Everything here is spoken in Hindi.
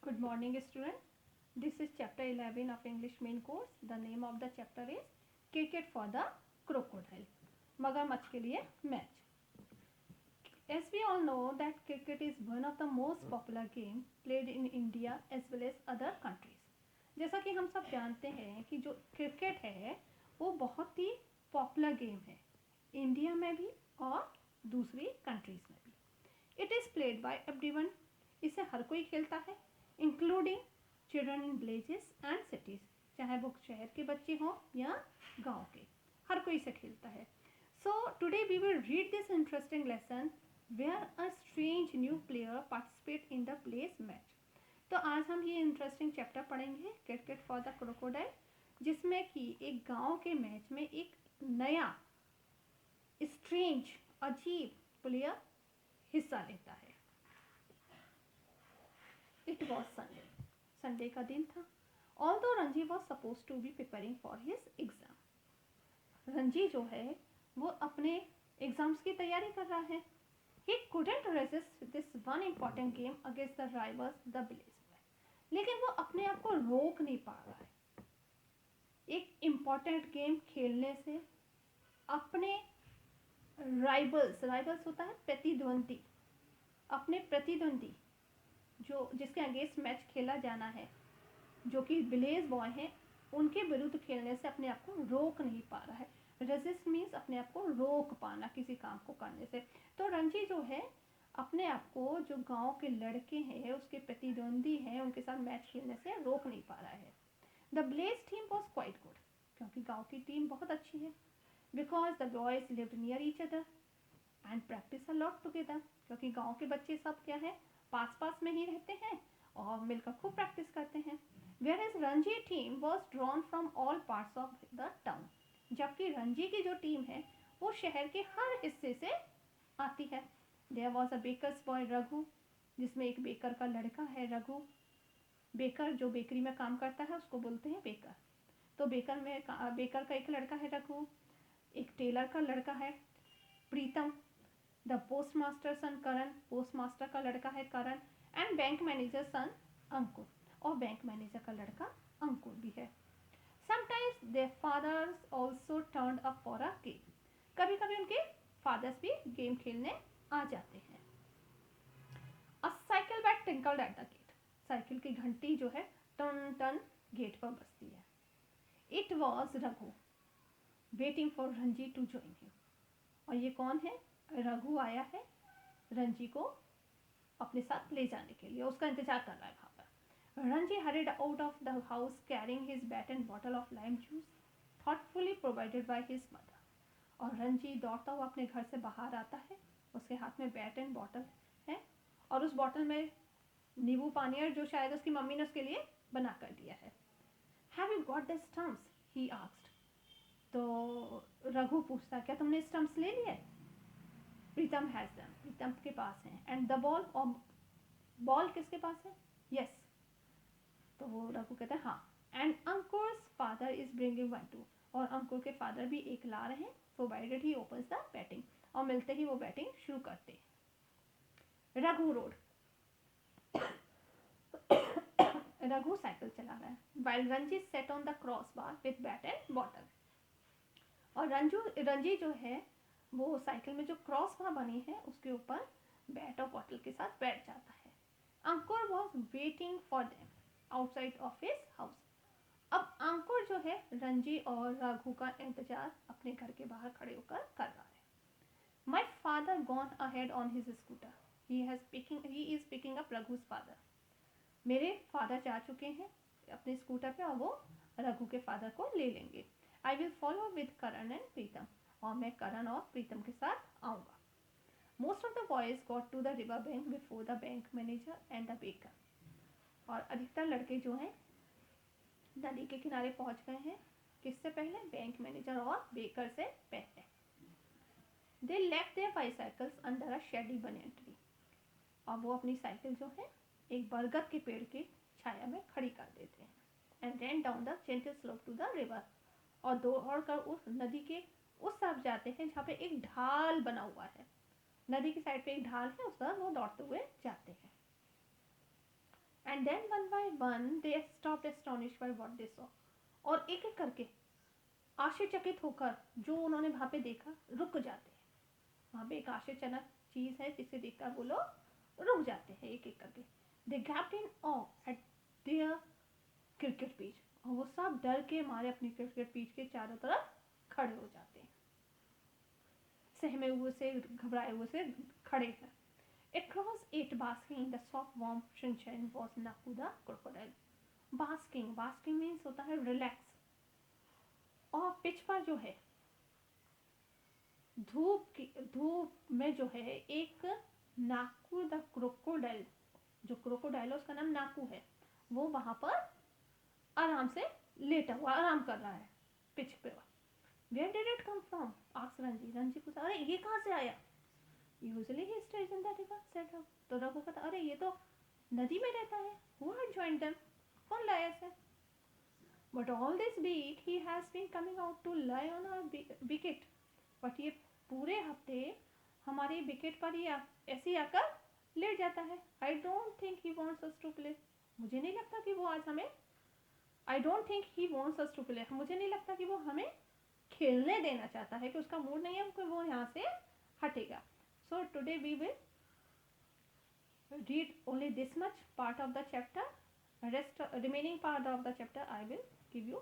Good morning, student. This is chapter 11 of English main course. The name of the chapter is Cricket for the Crocodile. मगरमच्छ के लिए match. As we all know that cricket is one of the most popular game played in India as well as other countries. जैसा कि हम सब जानते हैं कि जो क्रिकेट है वो बहुत ही पॉपुलर गेम है इंडिया में भी और दूसरी कंट्रीज में भी. It is played by everyone. इसे हर कोई खेलता है including children in villages and cities. चाहे वो शहर के बच्चे हों या गांव के, हर कोई इसे खेलता है. So today we will read this interesting lesson where a strange new player participate in the place match. तो आज हम ये इंटरेस्टिंग चैप्टर पढ़ेंगे क्रिकेट फॉर द क्रोकोडाइल, जिसमें कि एक गांव के मैच में एक नया स्ट्रेंज अजीब प्लेयर हिस्सा लेता है. It was Sunday. संडे का दिन था. Although Ranji was suppose to be preparing for his exam. Ranji जो है वो अपने एग्जाम्स की तैयारी कर रहा है. He couldn't resist this one important game against the rivals the village. लेकिन वो अपने आप को रोक नहीं पा रहा है एक इम्पॉर्टेंट गेम खेलने से. अपने राइवल्स होता है प्रतिद्वंदी, अपने प्रतिद्वंदी जो जिसके अगेंस्ट मैच खेला जाना है, जो कि विलेज बॉय हैं, उनके विरुद्ध खेलने से अपने आप को रोक नहीं पा रहा है. रेजिस्ट मीन्स अपने आप को रोक पाना किसी काम को करने से. तो रणजी जो है अपने आप को जो गांव के लड़के हैं, उसके प्रतिद्वंदी हैं, उनके साथ मैच खेलने से रोक नहीं पा रहा है. The village team was quite good, क्योंकि गांव की टीम बहुत अच्छी है. Because the boys lived near each other and practice a lot together, क्योंकि गांव के बच्चे सब क्या है पास पास में ही रहते हैं और मिलकर खूब प्रैक्टिस करते हैं. Where is Ranji team was drawn from all parts of the town, जबकि रणजी की जो टीम है वो शहर के हर हिस्से से आती है. There was a baker's boy Raghu, जिसमें एक बेकर का लड़का है रघु. बेकर जो बेकरी में काम करता है उसको बोलते हैं बेकर. तो बेकर का एक लड़का है रघु. एक टेलर का लड़का है Pritam. The postmaster son Karan, postmaster का लड़का है Karan. And bank manager son Ankur, और बैंक मैनेजर का लड़का अंकुर भी है. Sometimes their fathers also turned up for a game. कभी कभी उनके फादर्स भी गेम खेलने आ जाते हैं. A cycle bell tinkled at the gate. Cycle की घंटी जो है टन टन गेट पर बजती है. It was Raghu waiting for Ranji to join him. और ये कौन है? रघु आया है रणजी को अपने साथ ले जाने के लिए, उसका इंतजार कर रहा है वहाँ पर. Ranji horrid out of the house carrying his bat and bottle of lime juice thoughtfully provided by his mother. और रणजी दौड़ता हुआ अपने घर से बाहर आता है. उसके हाथ में बैट एंड बॉटल है और उस बॉटल में नींबू पानी है जो शायद उसकी मम्मी ने उसके लिए बना कर दिया है. Have you got the stumps? He asked. तो रघु पूछता क्या तुमने स्टम्प्स ले लिए? प्रीतम हैज देम, प्रीतम के पास हैं. एंड द बॉल, और बॉल किसके पास है? यस. तो वो रघु कहता है हाँ. And Ankur's father is bringing one too, और अंकुर के फादर भी एक ला रहे हैं. Provided he opens the batting, और मिलते ही वो बैटिंग शुरू करते हैं. रघु रोड. रघु साइकिल चला रहा है. While Ranji set on the cross bar with bat and bottle. और रणजी जो है वो साइकिल में जो क्रॉस बार बनी है उसके ऊपर बैट और बॉटल के साथ बैठ जाता है. Ankur was waiting for them outside of his house. अब अंकुर जो है रणजी और रघु का इंतजार अपने घर के बाहर खड़े होकर कर रहा है. My father gone ahead on his scooter. He is picking up Raghu's father. मेरे फादर जा चुके हैं अपने स्कूटर पे और वो रघु के फादर को ले लेंगे. I will follow with Karan and Pritam, और मैं करण और प्रीतम के साथ आऊँगा. Most of the boys got to the river bank before the bank manager and the baker. और अधिकतर लड़के जो हैं नदी के किनारे पहुंच गए हैं. किससे पहले? बैंक मैनेजर और बेकर से पहले. They left their bicycles under a shady banyan tree. और वो अपनी साइकिल जो है एक बरगद के पेड़ की छाया में खड़ी कर देते हैं. And ran down the gentle slope to the river. और दौड़ कर उस नदी के उस तरफ जाते हैं जहाँ पे एक ढाल बना हुआ है. नदी की साइड पे एक ढाल है, उस तरफ वो दौड़ते हुए जाते हैं. And then one by one they stopped astonished by what they saw, और एक एक करके आश्चर्यचकित होकर जो उन्होंने वहाँ पे देखा रुक जाते हैं। वहाँ पे एक आश्चर्यजनक चीज़ है जिसे देखकर वो लोग रुक जाते हैं एक एक करके। They gaped in awe at their cricket pitch, और वो सब डर के मारे अपनी क्रिकेट पिच के चारों तरफ खड़े हो जाते हैं, सहमे हुए से, घबराए हुए से खड़े हैं। It was it basking in the soft warm sunshine was Nakuda crocodile. Basking means होता है रिलैक्स, और पिच पर जो है धूप में जो है एक नाकू द क्रोकोडाइल, जो क्रोकोडाइल है उसका नाम नाकू है, वो वहां पर आराम से लेटा हुआ आराम कर रहा है पिच पे। Where did it come from? asked Ranji. Ranji पूछा, अरे ये कहाँ से आया? Usually he stays in the river, said Raghu। तो रघु कहता, अरे ये तो नदी में रहता है। Who had joined them? कौन लाया इसे? But all this week he has been coming out to lie on our wicket. But ये पूरे हफ्ते हमारी विकेट पर ही ऐसे आकर लेट जाता है। I don't think he wants us to play। मुझे नहीं लगता कि वो आज हमें I don't think he wants us to play। मुझे नहीं लगता कि वो हमें खेलने देना चाहता है, कि उसका मूड नहीं है कि वो यहाँ से हटेगा। So today we will read only this much part of the chapter. Remaining part of the chapter I will give you